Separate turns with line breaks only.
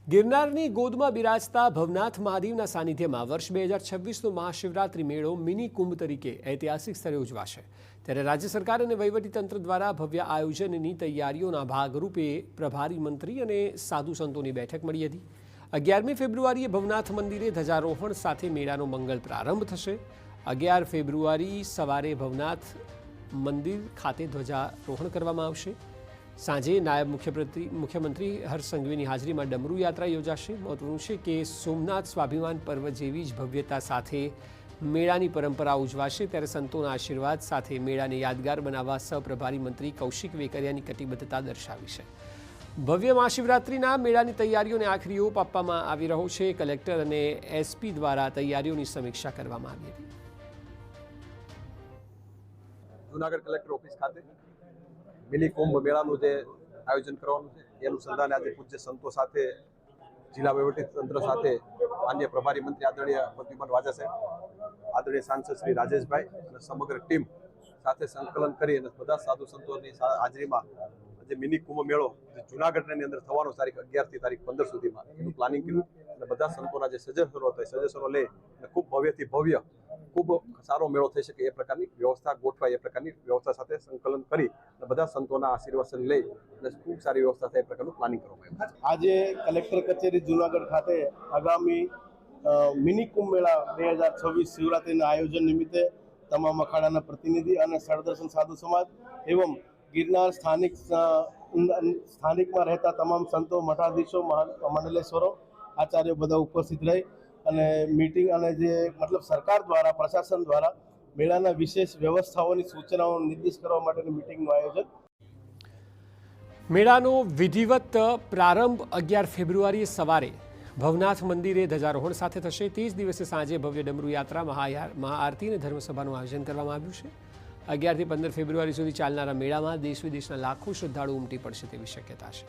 ગિરનારની ગોદમાં બિરાજતા ભવનાથ મહાદેવના સાનિધ્યમાં વર્ષ 2026નો મહાશિવરાત્રિ મેળો મિની કુંભ તરીકે ઐતિહાસિક સ્તરે ઉજવાશે। ત્યારે રાજ્ય સરકાર અને વહીવટીતંત્ર દ્વારા ભવ્ય આયોજનની તૈયારીઓના ભાગરૂપે પ્રભારી મંત્રી અને સાધુ સંતોની બેઠક મળી હતી। 11મી ફેબ્રુઆરીએ ભવનાથ મંદિરે ધ્વજારોહણ સાથે મેળાનો મંગળ પ્રારંભ થશે। 11 ફેબ્રુઆરી સવારે ભવનાથ મંદિર ખાતે ધ્વજારોહણ કરવામાં આવશે। સાંજે નાયબ મુખ્યમંત્રી હર્ષ સંઘવીની હાજરીમાં ડમરૂ યાત્રા યોજાશે। મહત્વનું છે કે સોમનાથ સ્વાભિમાન પર્વ જેવી જ ભવ્યતા સાથે મેળાની પરંપરા ઉજવાશે। ત્યારે સંતોના આશીર્વાદ સાથે મેળાને યાદગાર બનાવવા સહપ્રભારી મંત્રી કૌશિક વેકરિયાની કટિબદ્ધતા દર્શાવી છે। ભવ્ય મહાશિવરાત્રિના મેળાની તૈયારીઓને આખરી ઓપ આપવામાં આવી રહ્યો છે। કલેક્ટર અને એસપી દ્વારા તૈયારીઓની સમીક્ષા કરવામાં આવી હતી।
જૂનાગઢ કલેક્ટર ઓફિસ ખાતે મિની કુંભ મેળાનું જે આયોજન કરવાનું છે એ અનુસંધાને આજે પૂજ્ય સંતો સાથે જિલ્લા વહીવટીતંત્ર સાથે માન્ય પ્રભારી મંત્રી આદરણીય પ્રદ્યુમન વાજા સાહેબ, આદરણીય સાંસદ શ્રી રાજેશભાઈ અને સમગ્ર ટીમ સાથે સંકલન કરી અને બધા સાધુ સંતોની હાજરીમાં જે મિની કુંભ મેળો જે જૂનાગઢની અંદર થવાનો તારીખ 11 થી તારીખ 15 સુધીમાં એનું પ્લાનિંગ કર્યું અને બધા સંતોના જે સજેશનો હતા સજેશનો લઈ અને ખૂબ ભવ્યથી ભવ્ય ખૂબ સારો મેળો થઈ શકે એ પ્રકારની વ્યવસ્થા ગોઠવાય, એ પ્રકારની વ્યવસ્થા સાથે સંકલન કરી અને બધા સંતોના આશીર્વાદ લઈ અને ખૂબ સારી વ્યવસ્થા થાય એ પ્રકારનું પ્લાનિંગ કરવામાં આવ્યું।
આજે કલેક્ટર કચેરી જૂનાગઢ ખાતે આગામી મિની કુંભ મેળા 2026 શિવરાત્રિના આયોજન નિમિત્તે તમામ અખાડાના પ્રતિનિધિ અને સળદર્શન સાધુ સમાજ એવં ગિરનાર સ્થાનિકમાં રહેતા તમામ સંતો, મઠાધીશો, મંડલેશ્વરો, આચાર્યો બધા ઉપસ્થિત રહી અને મીટિંગ અને જે સરકાર દ્વારા પ્રશાસન દ્વારા મેળાના વિશેષ વ્યવસ્થાઓની સૂચનાઓ નિર્દેશ કરવા માટેની મીટિંગનું આયોજન।
મેળાનો વિધિવત પ્રારંભ 11 ફેબ્રુઆરીએ સવારે ભવનાથ મંદિરે ધ્વજારોહણ સાથે થશે। તે જ દિવસે સાંજે ભવ્ય ડમરૂ યાત્રા, મહાઆરતી અને ધર્મસભાનું આયોજન કરવામાં આવ્યું છે। 11 થી 15 ફેબ્રુઆરી સુધી ચાલનારા મેળામાં દેશ વિદેશના લાખો શ્રદ્ધાળુઓ ઉમટી પડશે તેવી શક્યતા છે।